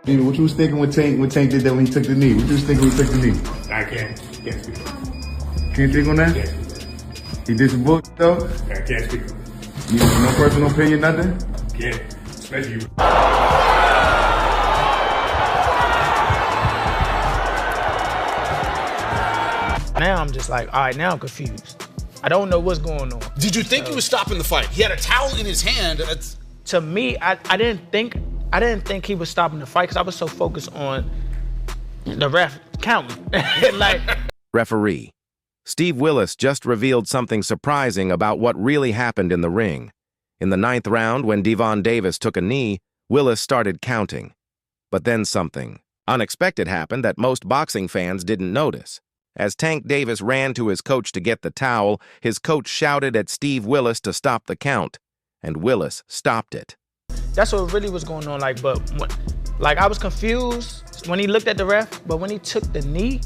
What you was thinking when Tank did that when he took the knee? What you was thinking when he took the knee? I can't speak on it. Can't think on that? Can't speak on it. He did some bullshit though? I can't speak on it. You no personal opinion, nothing? Can't. Especially you. Now I'm just like, all right, now I'm confused. I don't know what's going on. Did you think he was stopping the fight? He had a towel in his hand. To me, I didn't think he was stopping the fight because I was so focused on the ref counting. Like, Referee. Steve Willis just revealed something surprising about what really happened in the ring. In the 9th round, when GervontaDavis took a knee, Willis started counting. But then something unexpected happened that most boxing fans didn't notice. As Tank Davis ran to his coach to get the towel, his coach shouted at Steve Willis to stop the count, and Willis stopped it. that's what really was going on. Like I was confused when he looked at the ref, but when he took the knee,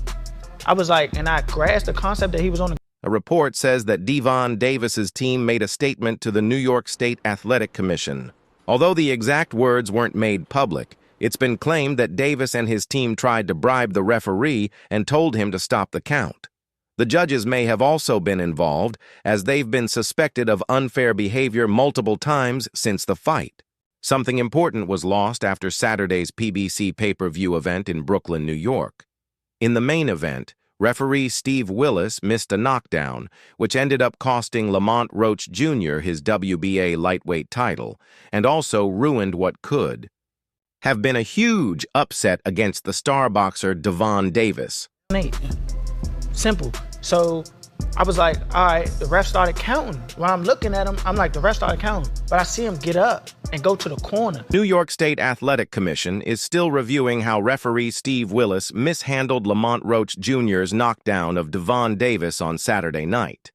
I was like, and I grasped the concept that he was on the. A report says that GervontaDavis's team made a statement to the New York State Athletic Commission. Although the exact words weren't made public, it's been claimed that Davis and his team tried to bribe the referee and told him to stop the count. The judges may have also been involved, as they've been suspected of unfair behavior multiple times since the fight. Something important was lost after Saturday's PBC pay-per-view event in Brooklyn, New York. In the main event, referee Steve Willis missed a knockdown, which ended up costing Lamont Roach Jr. his WBA lightweight title, and also ruined what could have been a huge upset against the star boxer GervontaDavis. Simple. So I was like, all right, the ref started counting. When I'm looking at him, I'm like, the ref started counting. But I see him get up and go to the corner. New York State Athletic Commission is still reviewing how referee Steve Willis mishandled Lamont Roach Jr.'s knockdown of GervontaDavis on Saturday night.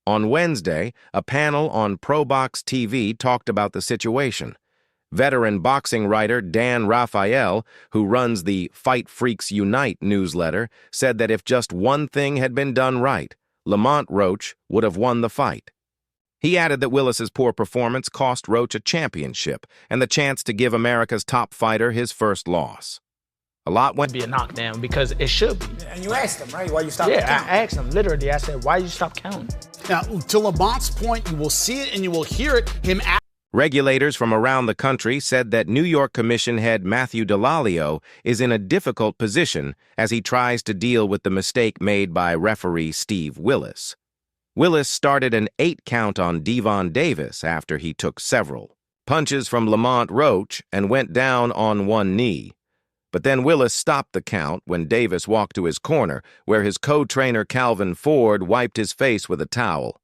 On Wednesday, a panel on ProBox TV talked about the situation. Veteran boxing writer Dan Raphael, who runs the Fight Freaks Unite newsletter, said that if just one thing had been done right, Lamont Roach would have won the fight. He added that Willis's poor performance cost Roach a championship and the chance to give America's top fighter his first loss. A lot went Be a knockdown because it should be. And you asked him, right? Why you stopped Yeah, counting? I asked him, literally, I said, why you stop counting? Now, to Lamont's point, you will see it and you will hear it, him Regulators from around the country said that New York Commission head Matthew Delalio is in a difficult position as he tries to deal with the mistake made by referee Steve Willis. Willis started an 8-count on GervontaDavis after he took several punches from Lamont Roach and went down on one knee. But then Willis stopped the count when Davis walked to his corner, where his co-trainer Calvin Ford wiped his face with a towel.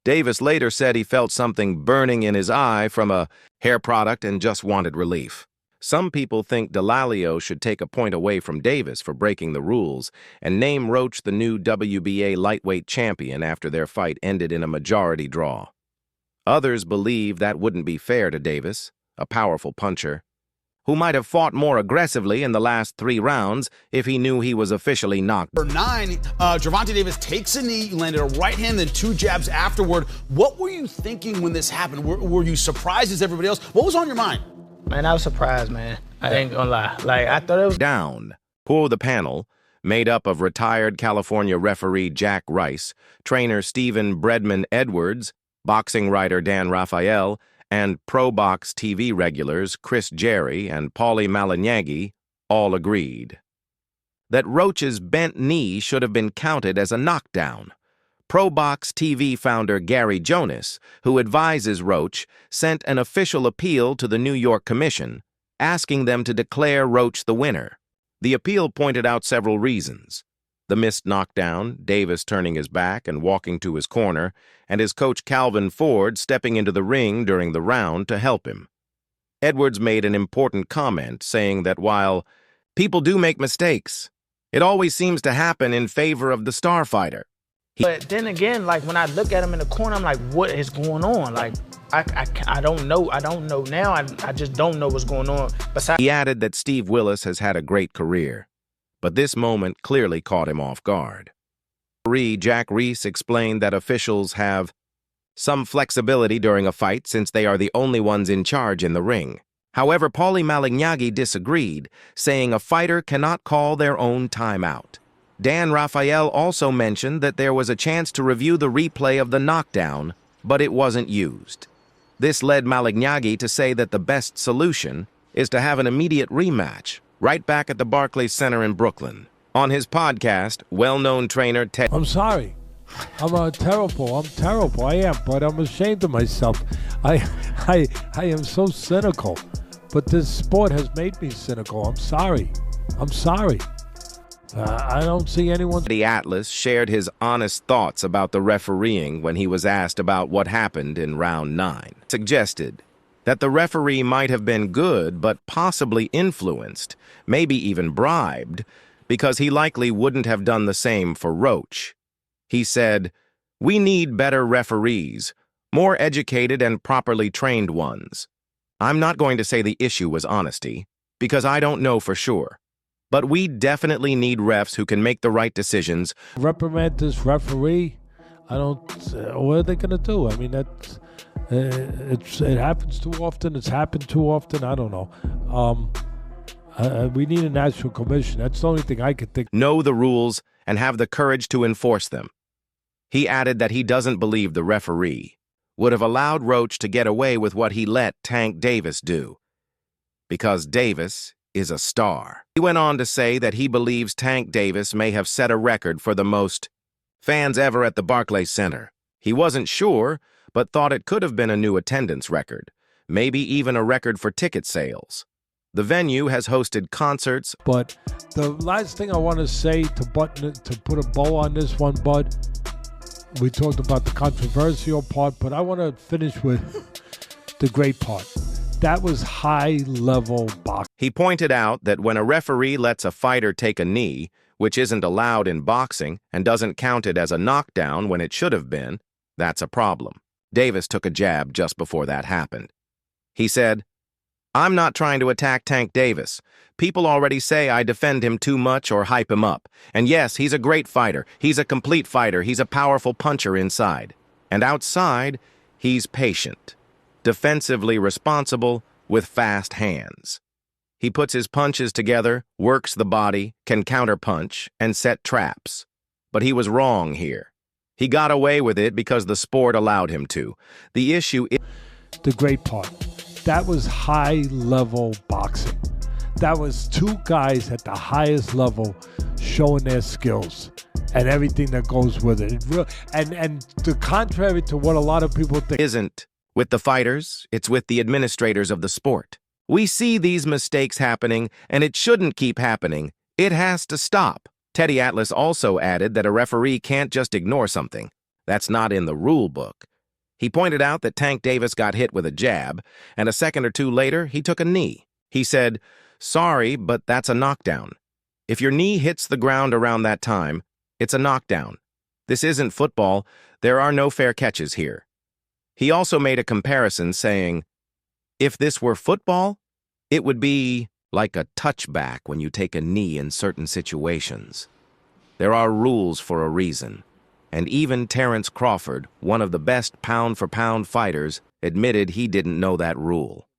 Davis later said he felt something burning in his eye from a hair product and just wanted relief. Some people think Delalio should take a point away from Davis for breaking the rules and name Roach the new WBA lightweight champion after their fight ended in a majority draw. Others believe that wouldn't be fair to Davis, a powerful puncher, who might have fought more aggressively in the last 3 rounds if he knew he was officially knocked. Number 9, GervontaDavis takes a knee, you landed a right hand, then 2 jabs afterward. What were you thinking when this happened? Were you surprised as everybody else? What was on your mind? Man, I was surprised, man. I ain't gonna lie. Like, I thought it was Down. For the panel, made up of retired California referee Jack Rice, trainer Stephen Breadman Edwards, boxing writer Dan Raphael, and ProBox TV regulars Chris Jerry and Paulie Malignaggi all agreed that Roach's bent knee should have been counted as a knockdown. ProBox TV founder Gary Jonas, who advises Roach, sent an official appeal to the New York Commission, asking them to declare Roach the winner. The appeal pointed out several reasons: the missed knockdown, Davis turning his back and walking to his corner, and his coach Calvin Ford stepping into the ring during the round to help him. Edwards made an important comment, saying that while people do make mistakes, it always seems to happen in favor of the star fighter. But then again, like, when I look at him in the corner, I'm like, what is going on? Like, I don't know. I don't know now. I just don't know what's going on. Besides, He added that Steve Willis has had a great career, but this moment clearly caught him off guard. Referee Jack Reese explained that officials have some flexibility during a fight since they are the only ones in charge in the ring. However, Paulie Malignaggi disagreed, saying a fighter cannot call their own timeout. Dan Rafael also mentioned that there was a chance to review the replay of the knockdown, but it wasn't used. This led Malignaggi to say that the best solution is to have an immediate rematch, right back at the Barclays Center in Brooklyn. On his podcast, well-known trainer Ted... I'm sorry. I'm terrible. I am, but I'm ashamed of myself. I am so cynical. But this sport has made me cynical. I'm sorry. I don't see anyone... The Atlas shared his honest thoughts about the refereeing when he was asked about what happened in round 9. Suggested that the referee might have been good but possibly influenced, maybe even bribed, because he likely wouldn't have done the same for Roach. He said, "We need better referees, more educated and properly trained ones. I'm not going to say the issue was honesty, because I don't know for sure. But we definitely need refs who can make the right decisions." Reprimand this referee. I don't... what are they going to do? I mean, it happens too often. It's happened too often. I don't know. We need a national commission. That's the only thing I could think. Know the rules and have the courage to enforce them. He added that he doesn't believe the referee would have allowed Roach to get away with what he let Tank Davis do, because Davis is a star. He went on to say that he believes Tank Davis may have set a record for the most fans ever at the Barclays Center. He wasn't sure, but thought it could have been a new attendance record, maybe even a record for ticket sales. The venue has hosted concerts. But the last thing I want to say to put a bow on this one, Bud, we talked about the controversial part, but I want to finish with the great part. That was high-level boxing. He pointed out that when a referee lets a fighter take a knee, which isn't allowed in boxing and doesn't count it as a knockdown when it should have been, that's a problem. Davis took a jab just before that happened. He said, "I'm not trying to attack Tank Davis. People already say I defend him too much or hype him up. And yes, he's a great fighter. He's a complete fighter. He's a powerful puncher inside. And outside, he's patient, defensively responsible, with fast hands. He puts his punches together, works the body, can counterpunch, and set traps. But he was wrong here. He got away with it because the sport allowed him to. The issue is..." The great part. That was high-level boxing. That was two guys at the highest level showing their skills and everything that goes with it. And the contrary to what a lot of people think. Isn't with the fighters, it's with the administrators of the sport. We see these mistakes happening, and it shouldn't keep happening. It has to stop. Teddy Atlas also added that a referee can't just ignore something. That's not in the rule book. He pointed out that Tank Davis got hit with a jab, and a second or two later, he took a knee. He said, "Sorry, but that's a knockdown. If your knee hits the ground around that time, it's a knockdown. This isn't football. There are no fair catches here." He also made a comparison saying, "If this were football, it would be like a touchback when you take a knee in certain situations. There are rules for a reason." And even Terrence Crawford, one of the best pound-for-pound fighters, admitted he didn't know that rule.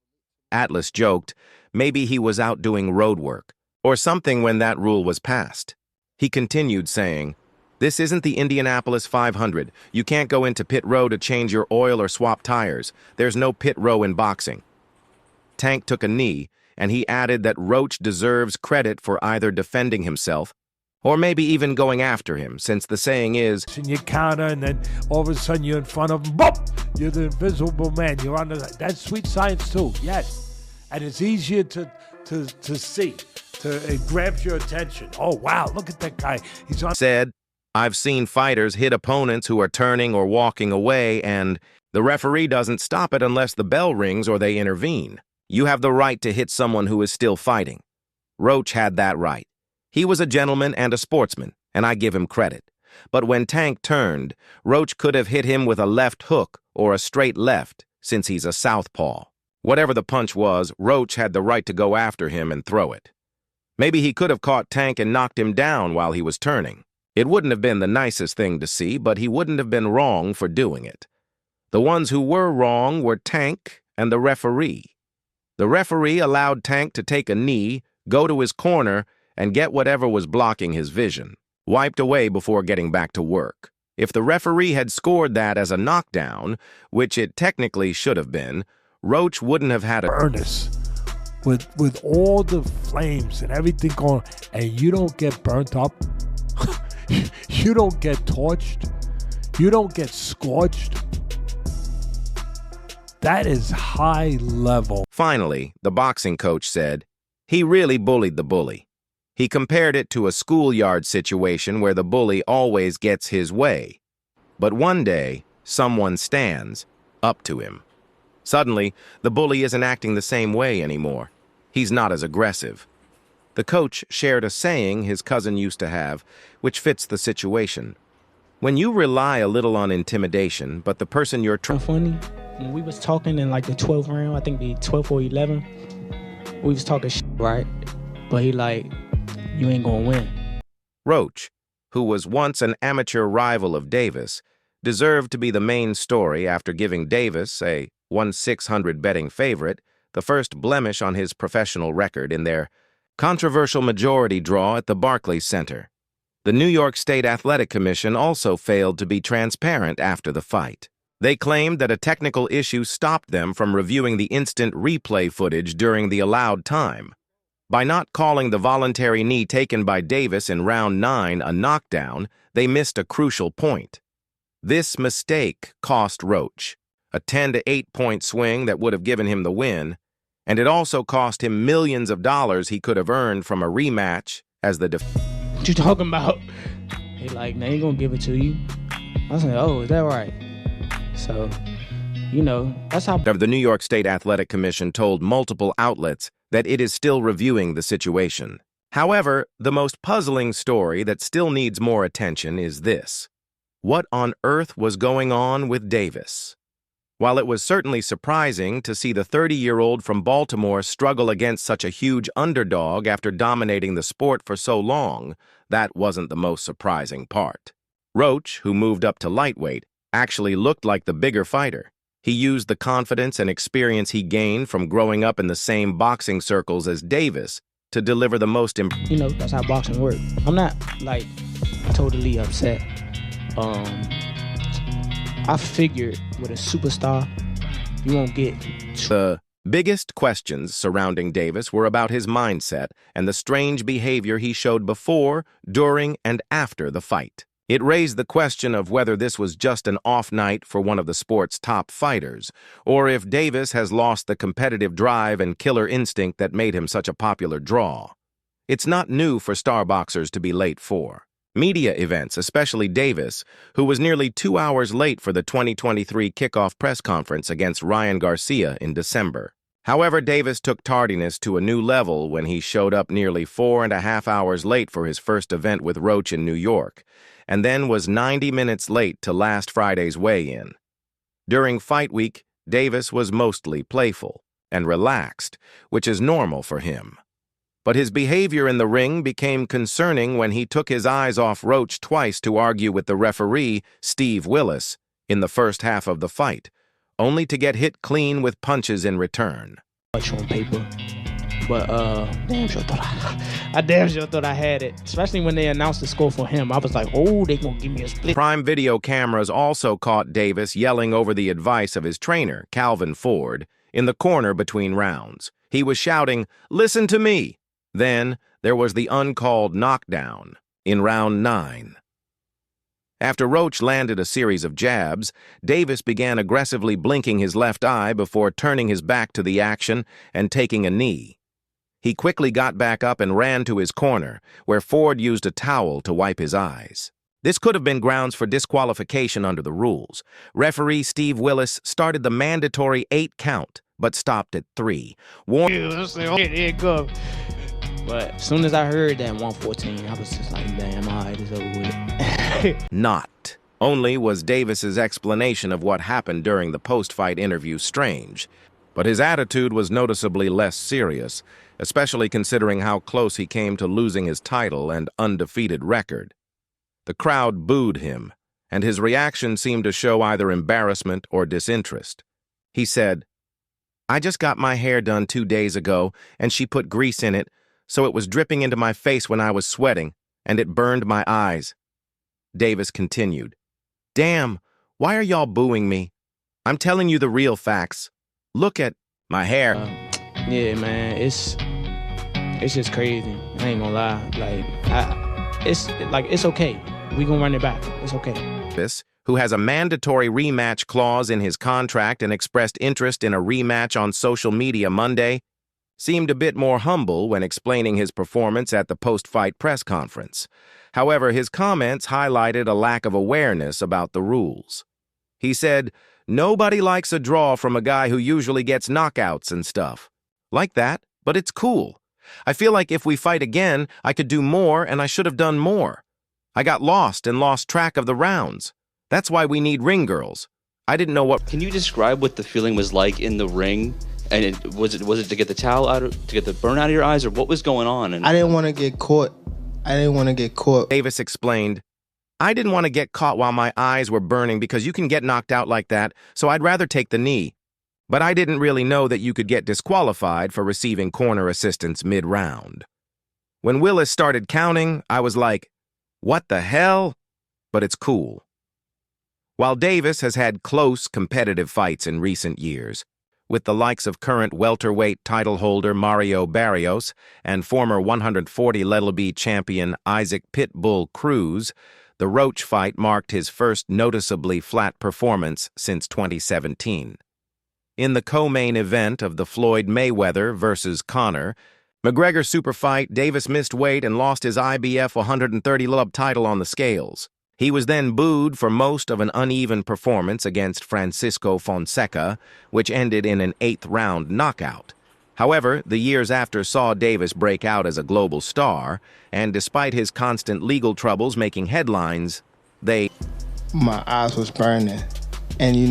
Atlas joked maybe he was out doing road work or something when that rule was passed. He continued saying, "This isn't the Indianapolis 500. You can't go into pit row to change your oil or swap tires. There's no pit row in boxing." Tank took a knee, and he added that Roach deserves credit for either defending himself or maybe even going after him, since the saying is, and you counter, and then all of a sudden you're in front of him, boom! You're the invisible man. You're on the... That's sweet science too, yes. And it's easier to see. It grabs your attention. Oh, wow, look at that guy. He's on... Said, "I've seen fighters hit opponents who are turning or walking away, and the referee doesn't stop it unless the bell rings or they intervene. You have the right to hit someone who is still fighting." Roach had that right. He was a gentleman and a sportsman, and I give him credit. But when Tank turned, Roach could have hit him with a left hook or a straight left, since he's a southpaw. Whatever the punch was, Roach had the right to go after him and throw it. Maybe he could have caught Tank and knocked him down while he was turning. It wouldn't have been the nicest thing to see, but he wouldn't have been wrong for doing it. The ones who were wrong were Tank and the referee. The referee allowed Tank to take a knee, go to his corner, and get whatever was blocking his vision, wiped away before getting back to work. If the referee had scored that as a knockdown, which it technically should have been, Roach wouldn't have had a furnace with all the flames and everything going, and you don't get burnt up. You don't get torched. You don't get scorched. That is high level. Finally, the boxing coach said, he really bullied the bully. He compared it to a schoolyard situation where the bully always gets his way. But one day, someone stands up to him. Suddenly, the bully isn't acting the same way anymore. He's not as aggressive. The coach shared a saying his cousin used to have, which fits the situation. When you rely a little on intimidation, but the person you're trying... Funny, when we was talking in like the 12th round, I think the 12th or 11th, we was talking shit, right? But he like, you ain't gonna win. Roach, who was once an amateur rival of Davis, deserved to be the main story after giving Davis, a 1/600 betting favorite, the first blemish on his professional record in their controversial majority draw at the Barclays Center. The New York State Athletic Commission also failed to be transparent after the fight. They claimed that a technical issue stopped them from reviewing the instant replay footage during the allowed time. By not calling the voluntary knee taken by Davis in round 9 a knockdown, they missed a crucial point. This mistake cost Roach a 10-8 point swing that would have given him the win, and it also cost him millions of dollars he could have earned from a rematch as the What you talking about? He like, they ain't gonna give it to you. I was like, oh, is that right? So, you know, that's how... The New York State Athletic Commission told multiple outlets that it is still reviewing the situation. However, the most puzzling story that still needs more attention is this. What on earth was going on with Davis? While it was certainly surprising to see the 30-year-old from Baltimore struggle against such a huge underdog after dominating the sport for so long, that wasn't the most surprising part. Roach, who moved up to lightweight, actually looked like the bigger fighter. He used the confidence and experience he gained from growing up in the same boxing circles as Davis to deliver the most You know, that's how boxing works. I'm not, like, totally upset. I figured with a superstar, you won't get... The biggest questions surrounding Davis were about his mindset and the strange behavior he showed before, during, and after the fight. It raised the question of whether this was just an off night for one of the sport's top fighters, or if Davis has lost the competitive drive and killer instinct that made him such a popular draw. It's not new for star boxers to be late for media events, especially Davis, who was nearly 2 hours late for the 2023 kickoff press conference against Ryan Garcia in December. However, Davis took tardiness to a new level when he showed up nearly 4.5 hours late for his first event with Roach in New York, and then was 90 minutes late to last Friday's weigh-in. During fight week, Davis was mostly playful and relaxed, which is normal for him. But his behavior in the ring became concerning when he took his eyes off Roach twice to argue with the referee, Steve Willis, in the first half of the fight, only to get hit clean with punches in return. Much on paper, but damn sure thought I had it. Especially when they announced the score for him, I was like, oh, they gonna give me a split. Prime video cameras also caught Davis yelling over the advice of his trainer, Calvin Ford, in the corner between rounds. He was shouting, "Listen to me." Then there was the uncalled knockdown in round 9. After Roach landed a series of jabs, Davis began aggressively blinking his left eye before turning his back to the action and taking a knee. He quickly got back up and ran to his corner, where Ford used a towel to wipe his eyes. This could have been grounds for disqualification under the rules. Referee Steve Willis started the mandatory 8 count, but stopped at 3. But as soon as I heard that 114, I was just like, damn, all right, it's over with. Not. Only was Davis's explanation of what happened during the post-fight interview strange, but his attitude was noticeably less serious, especially considering how close he came to losing his title and undefeated record. The crowd booed him, and his reaction seemed to show either embarrassment or disinterest. He said, I just got my hair done 2 days ago, and she put grease in it, so it was dripping into my face when I was sweating, and it burned my eyes. Davis continued, Damn, why are y'all booing me? I'm telling you the real facts. Look at my hair. Yeah, man, it's just crazy. I ain't gonna lie. It's okay. We gonna run it back. It's okay. Davis, who has a mandatory rematch clause in his contract and expressed interest in a rematch on social media Monday, seemed a bit more humble when explaining his performance at the post-fight press conference. However, his comments highlighted a lack of awareness about the rules. He said, Nobody likes a draw from a guy who usually gets knockouts and stuff. Like that, but it's cool. I feel like if we fight again, I could do more and I should have done more. I got lost and lost track of the rounds. That's why we need ring girls. I didn't know what... Can you describe what the feeling was like in the ring? And was it to get the towel out, to get the burn out of your eyes, or what was going on? I didn't want to get caught. Davis explained, I didn't want to get caught while my eyes were burning because you can get knocked out like that, so I'd rather take the knee. But I didn't really know that you could get disqualified for receiving corner assistance mid-round. When Willis started counting, I was like, what the hell? But it's cool. While Davis has had close competitive fights in recent years, with the likes of current welterweight title holder Mario Barrios and former 140-libby champion Isaac Pitbull Cruz, the Roach fight marked his first noticeably flat performance since 2017. In the co-main event of the Floyd Mayweather versus Conor McGregor super fight, Davis missed weight and lost his IBF 130-lib title on the scales. He was then booed for most of an uneven performance against Francisco Fonseca, which ended in an 8th-round knockout. However, the years after saw Davis break out as a global star, and despite his constant legal troubles making headlines, My eyes was burning. And you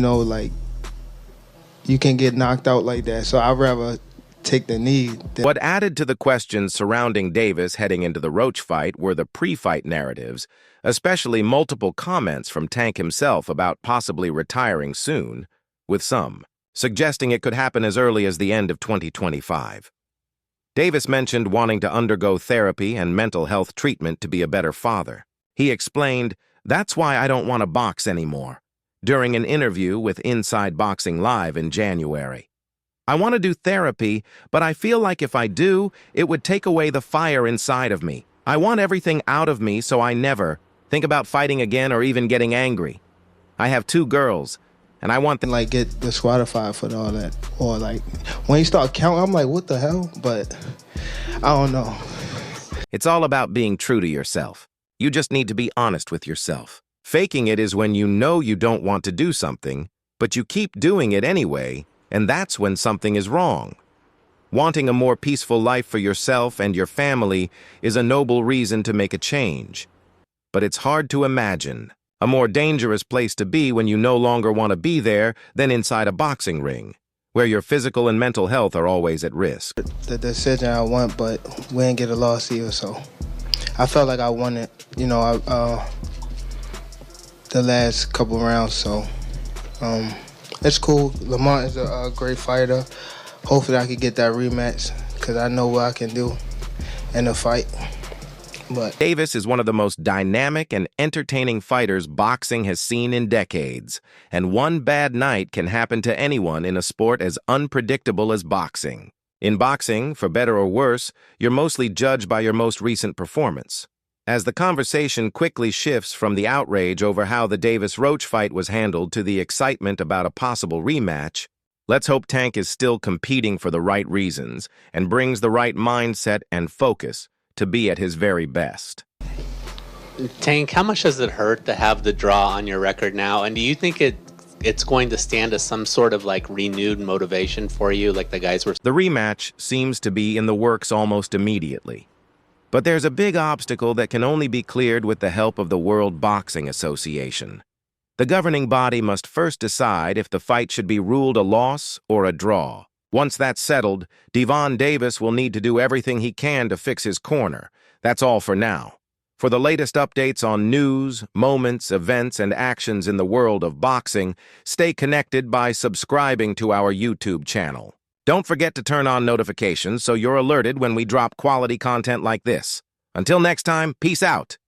can get knocked out like that, so I'd rather take the knee. What added to the questions surrounding Davis heading into the Roach fight were the pre-fight narratives, especially multiple comments from Tank himself about possibly retiring soon, with some suggesting it could happen as early as the end of 2025. Davis mentioned wanting to undergo therapy and mental health treatment to be a better father. He explained, "That's why I don't want to box anymore," during an interview with Inside Boxing Live in January. "I want to do therapy, but I feel like if I do, it would take away the fire inside of me. I want everything out of me so I never think about fighting again or even getting angry. I have 2 girls, and I want them get disqualified for all that. Or when you start counting, I'm like, what the hell? But I don't know. It's all about being true to yourself. You just need to be honest with yourself. Faking it is when you know you don't want to do something, but you keep doing it anyway, and that's when something is wrong. Wanting a more peaceful life for yourself and your family is a noble reason to make a change. But it's hard to imagine a more dangerous place to be when you no longer want to be there than inside a boxing ring, where your physical and mental health are always at risk." The decision I want, but we didn't get a loss either, so I felt like I won it, the last couple rounds, so it's cool. Lamont is a great fighter. Hopefully I can get that rematch because I know what I can do in a fight. But Davis is one of the most dynamic and entertaining fighters boxing has seen in decades, and one bad night can happen to anyone in a sport as unpredictable as boxing. In boxing, for better or worse, you're mostly judged by your most recent performance. As the conversation quickly shifts from the outrage over how the Davis-Roach fight was handled to the excitement about a possible rematch, let's hope Tank is still competing for the right reasons and brings the right mindset and focus to be at his very best. Tank, how much does it hurt to have the draw on your record now? And do you think it's going to stand as some sort of renewed motivation for you, like the guys were? The rematch seems to be in the works almost immediately. But there's a big obstacle that can only be cleared with the help of the World Boxing Association. The governing body must first decide if the fight should be ruled a loss or a draw. Once that's settled, GervontaDavis will need to do everything he can to fix his corner. That's all for now. For the latest updates on news, moments, events, and actions in the world of boxing, stay connected by subscribing to our YouTube channel. Don't forget to turn on notifications so you're alerted when we drop quality content like this. Until next time, peace out.